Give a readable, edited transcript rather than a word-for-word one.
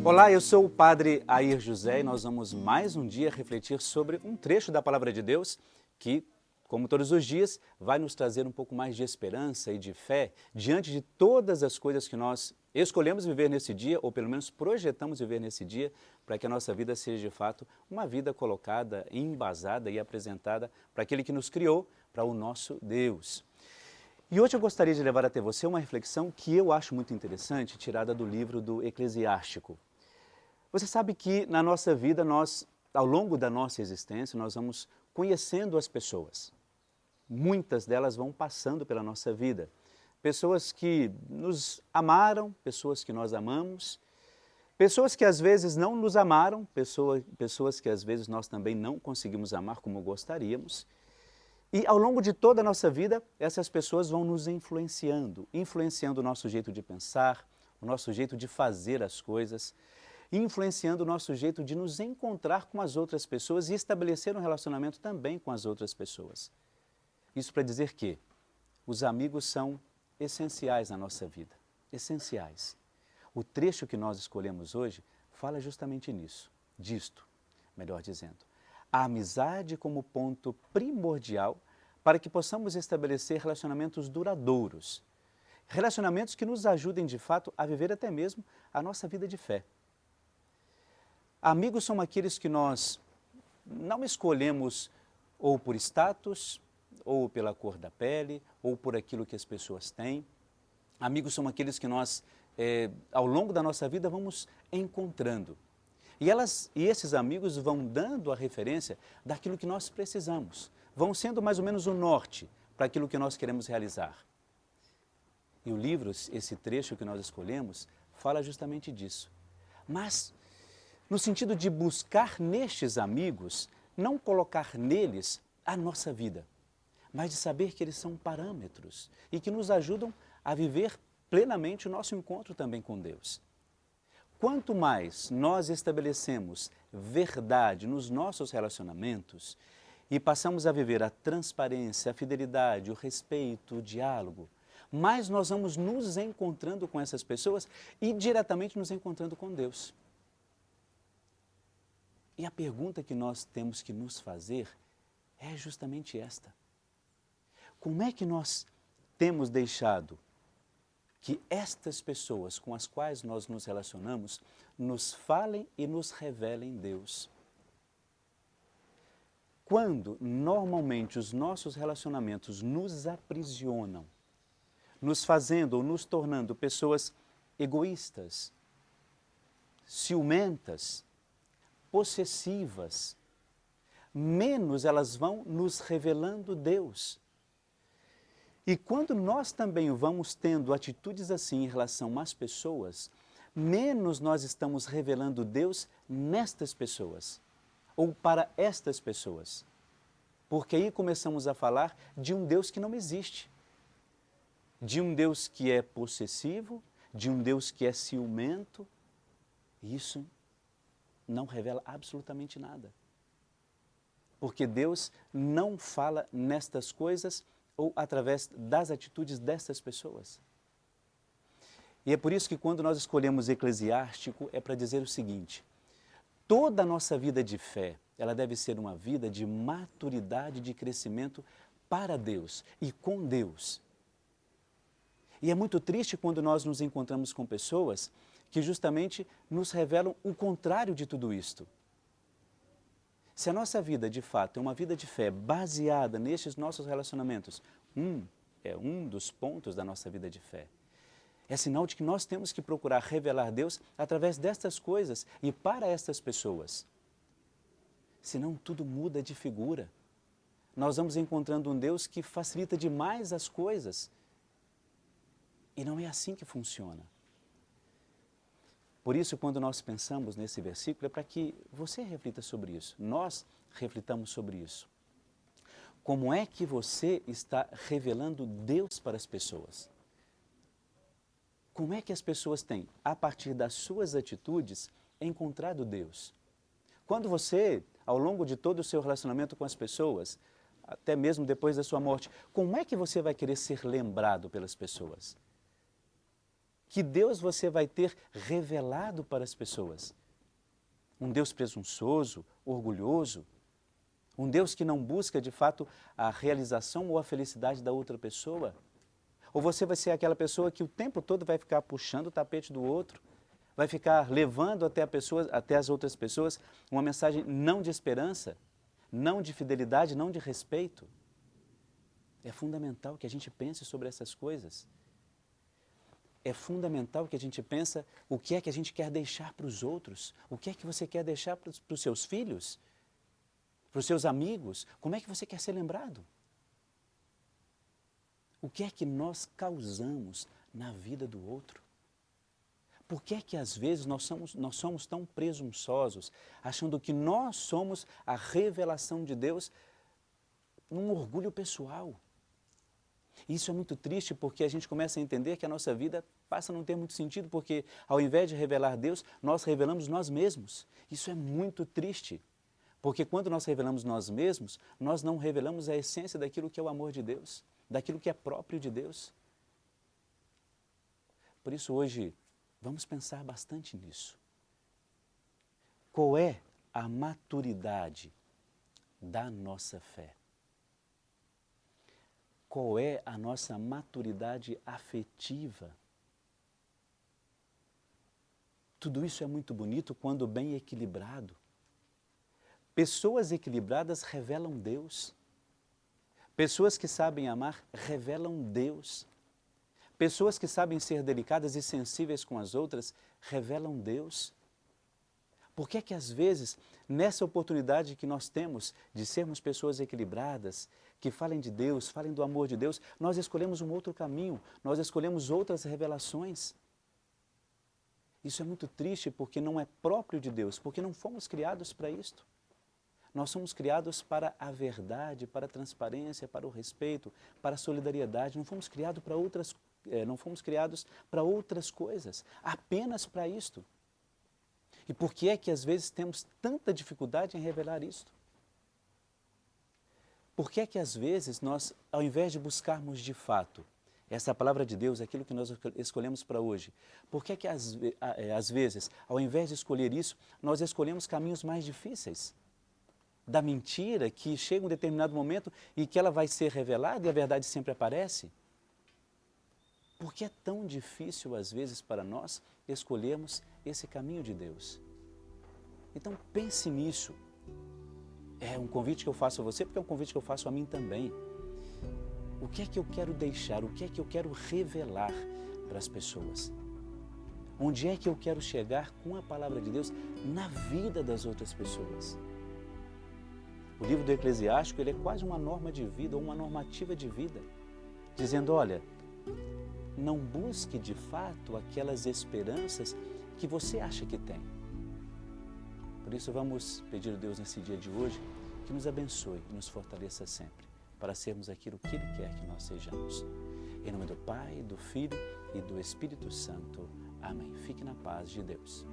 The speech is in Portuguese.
Olá, eu sou o Padre Air José e nós vamos mais um dia refletir sobre um trecho da Palavra de Deus que, como todos os dias, vai nos trazer um pouco mais de esperança e de fé diante de todas as coisas que nós escolhemos viver nesse dia, ou pelo menos projetamos viver nesse dia, para que a nossa vida seja de fato uma vida colocada, embasada e apresentada para aquele que nos criou, para o nosso Deus. E hoje eu gostaria de levar até você uma reflexão que eu acho muito interessante, tirada do livro do Eclesiástico. Você sabe que na nossa vida, ao longo da nossa existência, nós vamos conhecendo as pessoas. Muitas delas vão passando pela nossa vida. Pessoas que nos amaram, pessoas que nós amamos, pessoas que às vezes não nos amaram, pessoas que às vezes nós também não conseguimos amar como gostaríamos. E ao longo de toda a nossa vida, essas pessoas vão nos influenciando o nosso jeito de pensar, o nosso jeito de fazer as coisas, influenciando o nosso jeito de nos encontrar com as outras pessoas e estabelecer um relacionamento também com as outras pessoas. Isso para dizer que os amigos são essenciais na nossa vida, essenciais. O trecho que nós escolhemos hoje fala justamente disto, melhor dizendo. A amizade como ponto primordial para que possamos estabelecer relacionamentos duradouros, relacionamentos que nos ajudem de fato a viver até mesmo a nossa vida de fé. Amigos são aqueles que nós não escolhemos ou por status, ou pela cor da pele, ou por aquilo que as pessoas têm. Amigos são aqueles que nós, ao longo da nossa vida, vamos encontrando. E esses amigos vão dando a referência daquilo que nós precisamos, vão sendo mais ou menos o norte para aquilo que nós queremos realizar. E o livro, esse trecho que nós escolhemos, fala justamente disso. Mas no sentido de buscar nestes amigos, não colocar neles a nossa vida, mas de saber que eles são parâmetros e que nos ajudam a viver plenamente o nosso encontro também com Deus. Quanto mais nós estabelecemos verdade nos nossos relacionamentos e passamos a viver a transparência, a fidelidade, o respeito, o diálogo, mais nós vamos nos encontrando com essas pessoas e diretamente nos encontrando com Deus. E a pergunta que nós temos que nos fazer é justamente esta. Como é que nós temos deixado que estas pessoas com as quais nós nos relacionamos nos falem e nos revelem Deus? Quando normalmente os nossos relacionamentos nos aprisionam, nos fazendo ou nos tornando pessoas egoístas, ciumentas, possessivas, menos elas vão nos revelando Deus. E quando nós também vamos tendo atitudes assim em relação às pessoas, menos nós estamos revelando Deus nestas pessoas, ou para estas pessoas. Porque aí começamos a falar de um Deus que não existe, de um Deus que é possessivo, de um Deus que é ciumento. Isso não revela absolutamente nada. Porque Deus não fala nestas coisas ou através das atitudes destas pessoas. E é por isso que quando nós escolhemos Eclesiástico é para dizer o seguinte: toda a nossa vida de fé, ela deve ser uma vida de maturidade, de crescimento para Deus e com Deus. E é muito triste quando nós nos encontramos com pessoas que justamente nos revelam o contrário de tudo isto. Se a nossa vida, de fato, é uma vida de fé baseada nestes nossos relacionamentos, é um dos pontos da nossa vida de fé. É sinal de que nós temos que procurar revelar Deus através destas coisas e para estas pessoas. Senão tudo muda de figura. Nós vamos encontrando um Deus que facilita demais as coisas. E não é assim que funciona. Por isso, quando nós pensamos nesse versículo, é para que você reflita sobre isso, nós reflitamos sobre isso. Como é que você está revelando Deus para as pessoas? Como é que as pessoas têm, a partir das suas atitudes, encontrado Deus? Quando você, ao longo de todo o seu relacionamento com as pessoas, até mesmo depois da sua morte, como é que você vai querer ser lembrado pelas pessoas? Que Deus você vai ter revelado para as pessoas? Um Deus presunçoso, orgulhoso? Um Deus que não busca, de fato, a realização ou a felicidade da outra pessoa? Ou você vai ser aquela pessoa que o tempo todo vai ficar puxando o tapete do outro, vai ficar levando até as outras pessoas uma mensagem não de esperança, não de fidelidade, não de respeito? É fundamental que a gente pense sobre essas coisas. É fundamental que a gente pense o que é que a gente quer deixar para os outros, o que é que você quer deixar para os seus filhos, para os seus amigos, como é que você quer ser lembrado? O que é que nós causamos na vida do outro? Por que é que às vezes nós somos tão presunçosos, achando que nós somos a revelação de Deus num orgulho pessoal? Isso é muito triste porque a gente começa a entender que a nossa vida passa a não ter muito sentido, porque ao invés de revelar Deus, nós revelamos nós mesmos. Isso é muito triste, porque quando nós revelamos nós mesmos, nós não revelamos a essência daquilo que é o amor de Deus, daquilo que é próprio de Deus. Por isso hoje, vamos pensar bastante nisso. Qual é a maturidade da nossa fé? Qual é a nossa maturidade afetiva? Tudo isso é muito bonito quando bem equilibrado. Pessoas equilibradas revelam Deus. Pessoas que sabem amar revelam Deus. Pessoas que sabem ser delicadas e sensíveis com as outras revelam Deus. Por que é que às vezes, nessa oportunidade que nós temos de sermos pessoas equilibradas, que falem de Deus, falem do amor de Deus, nós escolhemos um outro caminho, nós escolhemos outras revelações? Isso é muito triste porque não é próprio de Deus, porque não fomos criados para isto. Nós somos criados para a verdade, para a transparência, para o respeito, para a solidariedade. Não fomos criados para outras coisas, apenas para isto. E por que é que às vezes temos tanta dificuldade em revelar isto? Por que é que às vezes nós, ao invés de buscarmos de fato essa palavra de Deus, aquilo que nós escolhemos para hoje, por que é que às vezes, ao invés de escolher isso, nós escolhemos caminhos mais difíceis? Da mentira, que chega um determinado momento e que ela vai ser revelada e a verdade sempre aparece? Por que é tão difícil, às vezes, para nós escolhermos esse caminho de Deus? Então, pense nisso. É um convite que eu faço a você, porque é um convite que eu faço a mim também. O que é que eu quero deixar? O que é que eu quero revelar para as pessoas? Onde é que eu quero chegar com a palavra de Deus na vida das outras pessoas? O livro do Eclesiástico, ele é quase uma norma de vida, ou uma normativa de vida, dizendo, olha, não busque de fato aquelas esperanças que você acha que tem. Por isso vamos pedir a Deus nesse dia de hoje que nos abençoe e nos fortaleça sempre para sermos aquilo que Ele quer que nós sejamos. Em nome do Pai, do Filho e do Espírito Santo. Amém. Fique na paz de Deus.